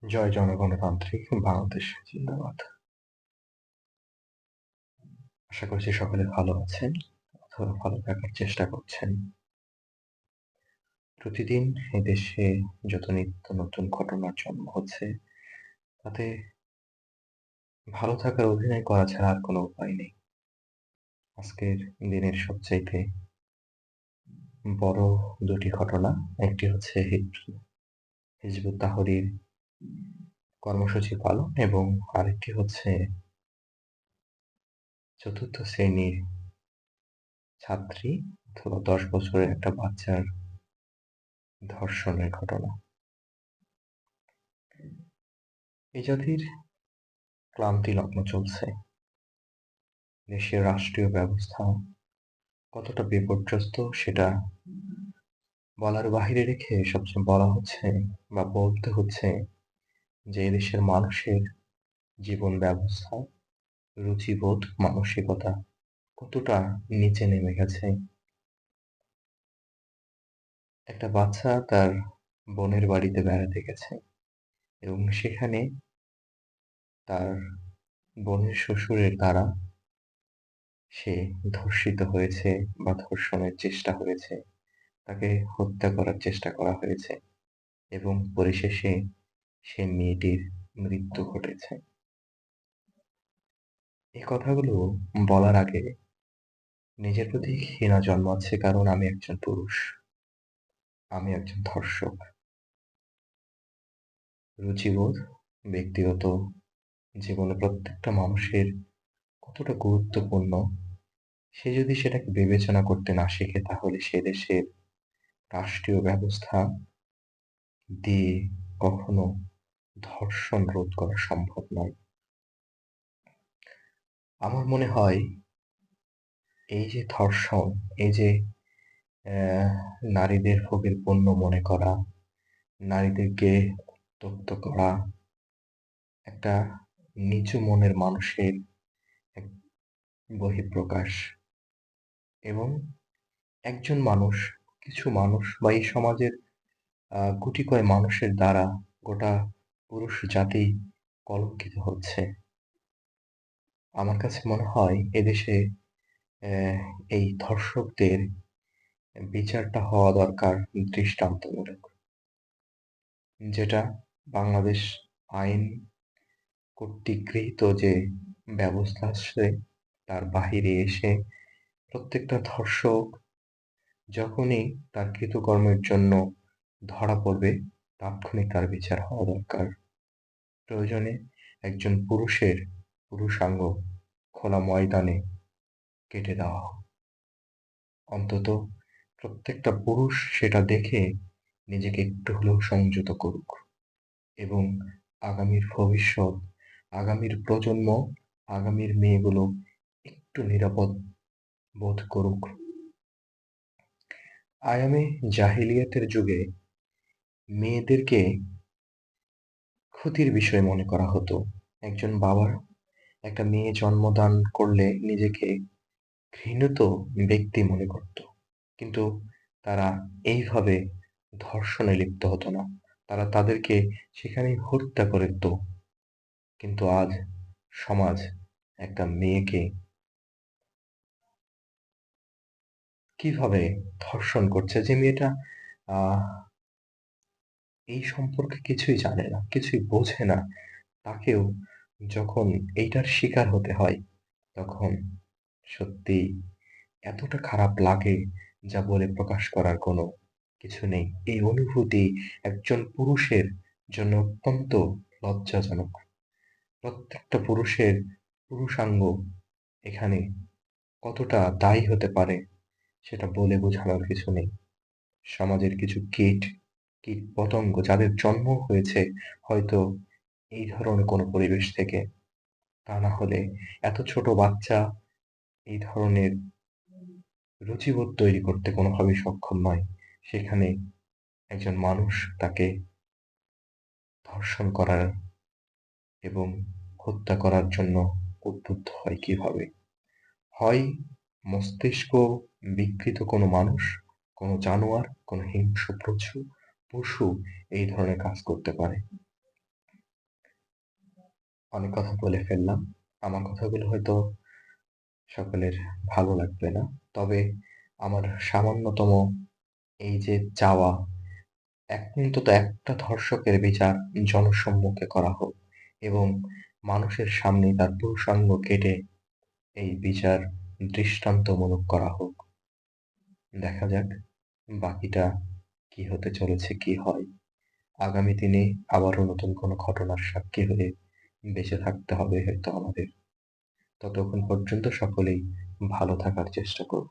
জয় জনগণতান্ত্রিক বাংলাদেশ জিন্দাবাদ। আশা করছি সকলে ভালো আছেন অথবা ভালো থাকার চেষ্টা করছেন। প্রতিদিন এদেশে যত নিত্য নতুন ঘটনার জন্ম হচ্ছে, তাতে ভালো থাকার অভিনয় করা ছাড়া আর কোনো উপায় নেই। আজকের দিনের সবচাইতে বড় দুটি ঘটনা, একটি হচ্ছে হিজবুত তাহরীর কর্মসূচি পালন এবং আরেকটি হচ্ছে চতুর্থ শ্রেণীর ছাত্রী অথবা 10 বছরের একটা বাচ্চার ধর্ষণের ঘটনা। এই জাতির ক্লান্তি লগ্ন চলছে। দেশের রাষ্ট্রীয় ব্যবস্থা কতটা বিপর্যস্ত সেটা বলার বাহিরে রেখে সবচেয়ে বলা হচ্ছে বা বলতে হচ্ছে যে এদেশের মানুষের জীবন ব্যবস্থা, রুচিবোধ, মানসিকতা কতটা নিচে নেমে গেছে। একটা বাচ্চা তার বোনের বাড়িতে বেড়াতে গেছে এবং সেখানে তার বোনের শ্বশুরের দ্বারা সে ধর্ষিত হয়েছে বা ধর্ষণের চেষ্টা হয়েছে, তাকে হত্যা করার চেষ্টা করা হয়েছে এবং পরিশেষে সে মেয়েটির মৃত্যু ঘটেছে। এই কথাগুলো বলার আগে নিজের প্রতি ঘৃণা জন্মাচ্ছে, কারণ আমি একজন পুরুষ, আমি একজন ধর্ষক। রুচিবোধ ব্যক্তিগত জীবনে প্রত্যেকটা মানুষের কতটা গুরুত্বপূর্ণ, সে যদি সেটাকে বিবেচনা করতে না শেখে, তাহলে সে দেশের রাষ্ট্রীয় ব্যবস্থা দিয়ে কখনো ধর্ষণ রোধ করা সম্ভব নয়। আমার মনে হয় এই যে ধর্ষণ, এই যে নারীদের ভোগের পণ্য মনে করা, নারীদেরকে উত্ত্যক্ত করা, একটা নিচু মনের মানুষের এক বহিঃপ্রকাশ। এবং একজন মানুষ, কিছু মানুষ বা এই সমাজের গুটি কয় মানুষের দ্বারা গোটা পুরুষ জাতি কলঙ্কিত হচ্ছে। আমার কাছে মনে হয় এদেশে এই ধর্ষকদের বিচারটা হওয়া দরকার দৃষ্টান্তমূলক, যেটা বাংলাদেশ আইন কর্তৃক গৃহীত যে ব্যবস্থা আছে তার বাহিরে এসে প্রত্যেকটা ধর্ষক যখনই তার কৃতকর্মের জন্য ধরা পড়বে, তাৎক্ষণিক তার বিচার হওয়া দরকার। প্রয়োজনে একজন পুরুষের পুরুষাঙ্গ খোলা ময়দানে কেটে দেওয়া হোক। অন্তত প্রত্যেকটা পুরুষ সেটা দেখে নিজেকে একটু হলেও সংযত করুক এবং আগামীর ভবিষ্যৎ, আগামীর প্রজন্ম, আগামীর মেয়েগুলো একটু নিরাপদ বোধ করুক। আয়ামে জাহিলিয়াতের যুগে মেয়েদেরকে ক্ষতির বিষয় মনে করা হতো। একজন বাবার একটা মেয়ে জন্মদান করলে নিজেকে ঘৃণিত ব্যক্তি মনে করত, কিন্তু তারা এইভাবে ধর্ষণে লিপ্ত হতো না, তারা তাদেরকে সেখানেই হত্যা করে দিত। কিন্তু আজ সমাজ একটা মেয়েকে কিভাবে ধর্ষণ করছে, যে মেয়েটা আহ এই সম্পর্কে কিছুই জানে না, কিছুই বোঝে না, তাকেও যখন এইটার শিকার হতে হয়, তখন সত্যি এতটা খারাপ লাগে যা বলে প্রকাশ করার কোনো কিছু নেই। এই অনুভূতি একজন পুরুষের জন্য অত্যন্ত লজ্জাজনক। প্রত্যেকটা পুরুষের পুরুষাঙ্গ এখানে কতটা দায়ী হতে পারে সেটা বলে বোঝানোর কিছু নেই। সমাজের কিছু কীট পতঙ্গ যাদের জন্ম হয়েছে হয়তো এই ধরনের কোনো পরিবেশ থেকে, তা না হলে এত ছোট বাচ্চা এই ধরনের রুচিবোধ তৈরি করতে কোনোভাবেই সক্ষম নয়। সেখানে একজন মানুষ তাকে ধর্ষণ করার এবং হত্যা করার জন্য উদ্বুদ্ধ হয় কিভাবে? হয় মস্তিষ্ক বিকৃত কোনো মানুষ, কোনো জানোয়ার, কোনো হিংস্র পশু এই ধরনের কাজ করতে পারে। অনেক কথা বলে ফেললাম। আমার কথাগুলো হয়তো সকলের ভালো লাগবে না। তবে আমার সামান্যতম এই যে চাওয়া, অন্তত একটা ধর্ষকের বিচার জনসম্মুখে করা হোক এবং মানুষের সামনে তার পুরুষাঙ্গ কেটে এই বিচার দৃষ্টান্তমূলক করা হোক। দেখা যাক বাকিটা কি হতে চলেছে, কি হয়। আগামী দিনে আবারও নতুন কোনো ঘটনার সাক্ষী হয়ে বেঁচে থাকতে হবে হয়তো আমাদের। ততক্ষণ পর্যন্ত সকলেই ভালো থাকার চেষ্টা করব।